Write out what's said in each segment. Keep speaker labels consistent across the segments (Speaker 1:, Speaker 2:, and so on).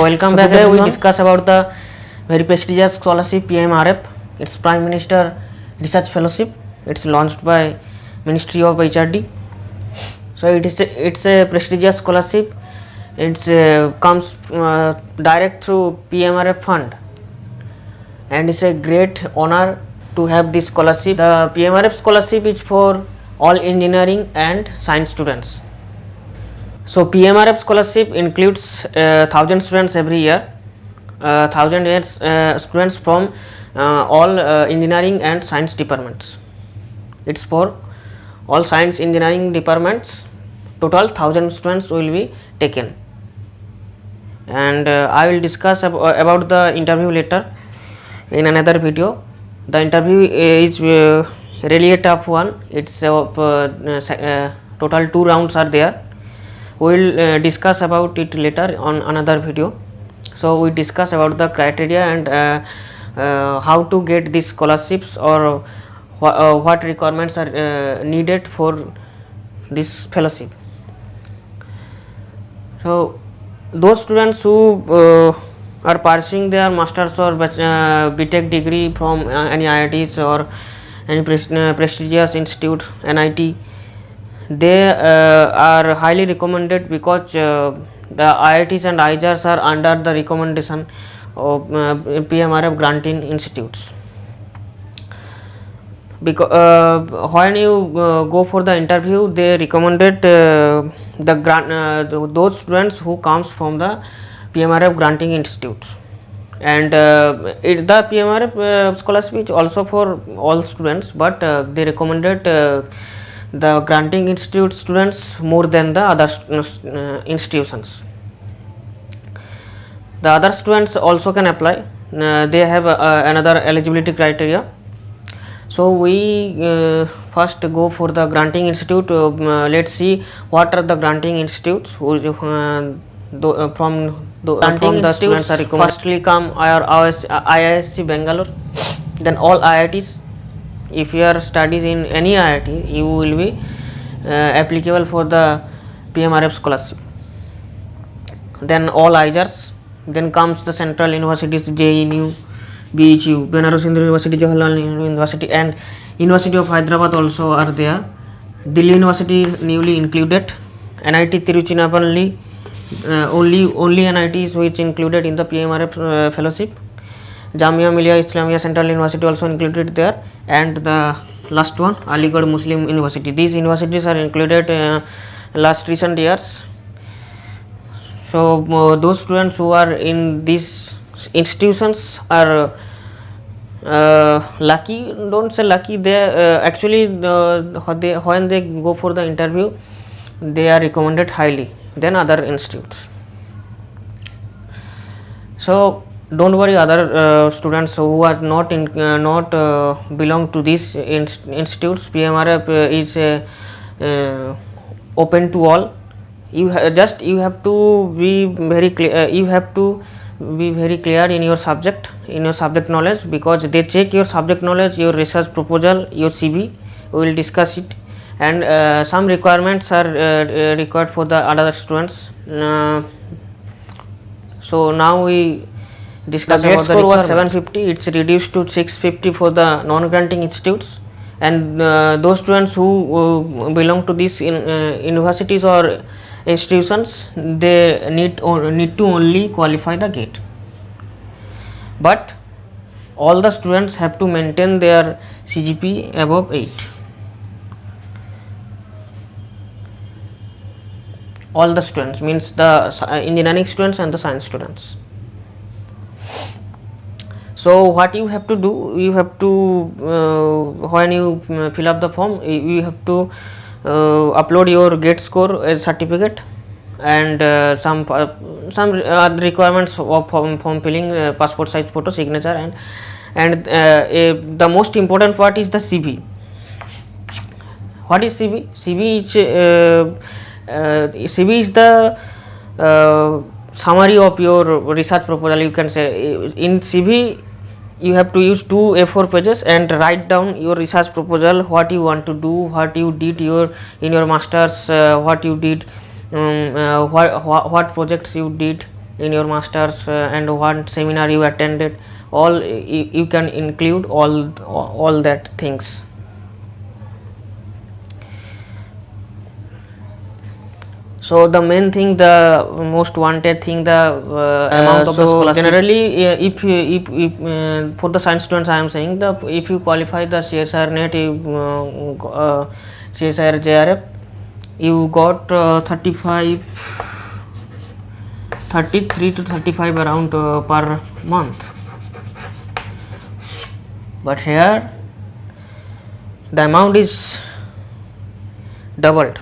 Speaker 1: welcome back. We discuss about the very prestigious scholarship PMRF. It's Prime Minister Research Fellowship. It's launched by Ministry of HRD. So it's a prestigious scholarship. It's comes direct through PMRF fund, and it's a great honor to have this scholarship. The PMRF scholarship is for all engineering and science students. So PMRF scholarship includes 1,000 students every year, 1,000 students from all engineering and science departments. It's for all science engineering departments. Total 1,000 students will be taken, and I will discuss about the interview later in another video. The interview is really a tough one. It's total 2 rounds are there. We will discuss about it later on another video. So we discuss about the criteria and how to get these scholarships, or what requirements are needed for this fellowship. So those students who are pursuing their masters or BTech degree from any IITs or any prestigious institute, NIT, they are highly recommended, because the IITs and IJRs are under the recommendation of PMRF granting institutes. Because when you go for the interview, they recommended those students who comes from the PMRF granting institutes, and the PMRF scholarship is also for all students, but they recommended the granting institute students more than the other institutions. The other students also can apply. They have another eligibility criteria. So we first go for the granting institute. Let's see what are the granting institutes from the students are recommended. Firstly come IISc Bangalore, then all IITs. If you are studies in any IIT, you will be applicable for the PMRF scholarship. Then all IJRs. Then comes the central universities, JNU, BHU, Benares Hindu University, Jawaharlal Nehru University, and University of Hyderabad also are there. Delhi University newly included. NIT Tiruchirappalli, only NITs which included in the PMRF fellowship. Jamia Millia Islamia Central University also included there, and the last one Aligarh Muslim University. These universities are included last recent years. So those students who are in these institutions are lucky. Don't say lucky. They actually when they go for the interview, they are recommended highly than other institutes. So don't worry, other students who are not belong to these institutes. PMRF is open to all. You have to be very clear. You have to be very clear in your subject knowledge, because they check your subject knowledge, your research proposal, your CV. We will discuss it, and some requirements are required for the other students. So now we discuss about the score was 750. It's reduced to 650 for the non-granting institutes, and those students who belong to these universities or institutions, they need to only qualify the GATE, but all the students have to maintain their CGPA above 8. All the students, means the engineering students and the science students. So what you have to do, you have to when you fill up the form, you have to upload your GATE score as certificate, and some requirements of form filling, passport size photo, signature, and the most important part is the CV. What is CV? CV is the summary of your research proposal. You can say in CV you have to use 2 A4 pages and write down your research proposal, what you want to do, what you did in your masters, what you did, what projects you did, in your masters and what seminar you attended, all you can include all that things. So the main thing, the most wanted thing, the amount of the scholarship. Generally, if for the science students, I am saying, the if you qualify the CSIR NET, CSIR JRF, you got 33 to 35 around per month. But here the amount is doubled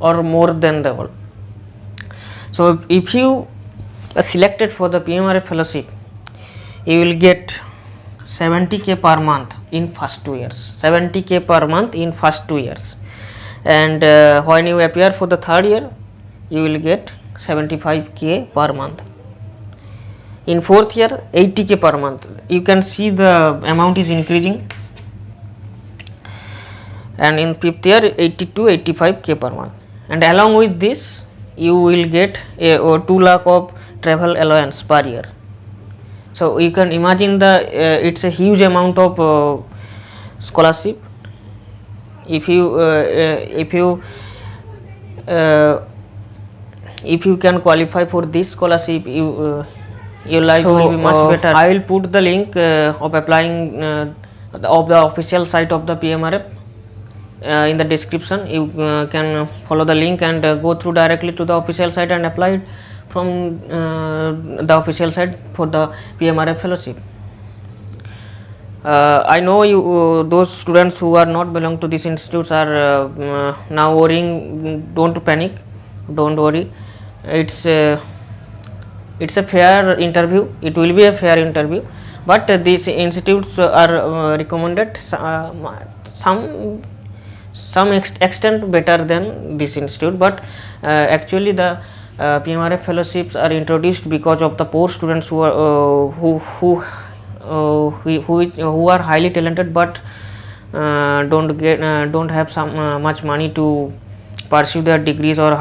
Speaker 1: or more than double. So if you are selected for the PMRF fellowship, you will get 70k per month in first 2 years, 70k per month in first 2 years, and when you appear for the third year, you will get 75k per month. In fourth year, 80k per month. You can see the amount is increasing, and in fifth year, 80 to 85k per month. And along with this, you will get a 2 lakh of travel allowance per year. So you can imagine it's a huge amount of scholarship. If you can qualify for this scholarship, your life will be much better. I will put the link of applying of the official site of the PMRF in the description. You can follow the link and go through directly to the official site and apply it from the official site for the PMRF fellowship. I know you those students who are not belong to these institutes are now worrying. Don't panic, don't worry. It's a fair interview. It will be a fair interview, but these institutes are recommended some extent better than this institute. But actually the PMRF fellowships are introduced because of the poor students who are who are highly talented but don't have some much money to pursue their degrees or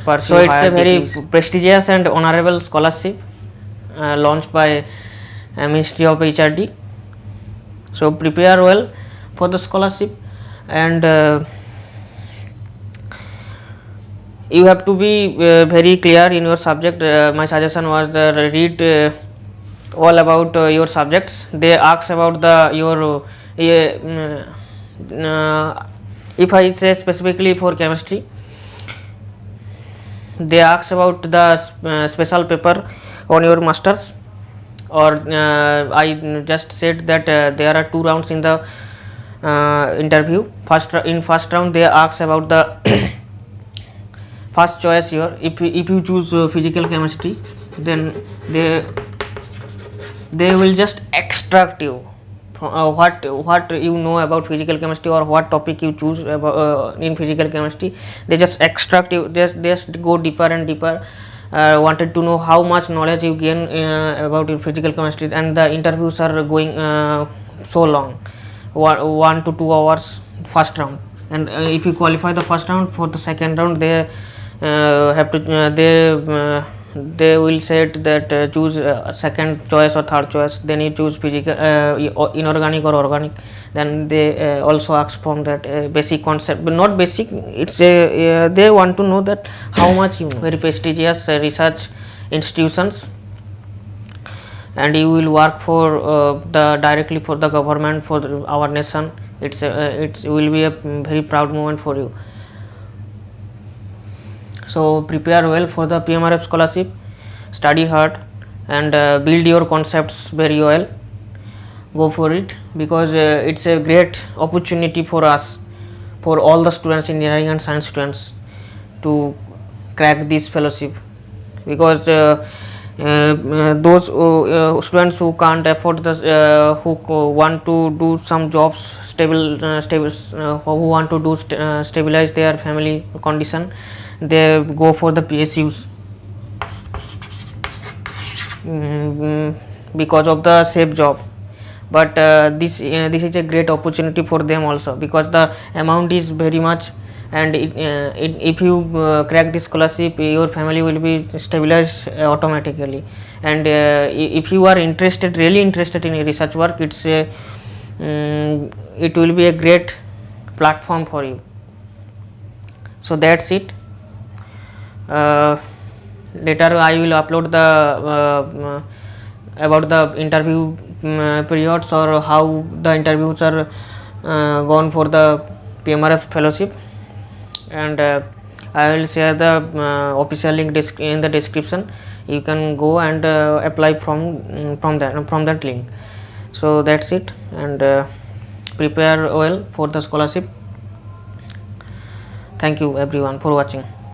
Speaker 1: pursue. So it's a very prestigious and honorable scholarship launched by Ministry of HRD. So prepare well for the scholarship, and you have to be very clear in your subject. My suggestion was that read all about your subjects. They ask about your if I say specifically for chemistry, they ask about the special paper on your masters, or I just said that there are 2 rounds in the interview. In first round they ask about the first choice here. If you choose physical chemistry, then they will just extract you what you know about physical chemistry or what topic you choose in physical chemistry. They just extract you. They just go deeper and deeper. Wanted to know how much knowledge you gain about your physical chemistry, and the interviews are going so long, 1 to 2 hours first round. And if you qualify the first round, for the second round they have to they will say that choose second choice or third choice. Then you choose physical, inorganic or organic. Then they also ask from that basic concept, but not basic. It's they want to know that how much you know. Very prestigious research institutions, and you will work for directly for the government, for our nation. It will be a very proud moment for you. So prepare well for the PMRF scholarship, study hard, and build your concepts very well. Go for it, because it's a great opportunity for us, for all the students, engineering and science students, to crack this fellowship. Because those students who can't afford this, who want to do some jobs, who want to do stabilize their family condition, they go for the PSUs because of the safe job. But this is a great opportunity for them also, because the amount is very much, and if you crack this scholarship, your family will be stabilized automatically. And if you are interested, really interested in research work, it will be a great platform for you. So that's it. Later I will upload the about the interview periods, or how the interviews are gone for the PMRF fellowship, and I will share the official link in the description. You can go and apply from that link. So that's it, and prepare well for the scholarship. Thank you everyone for watching.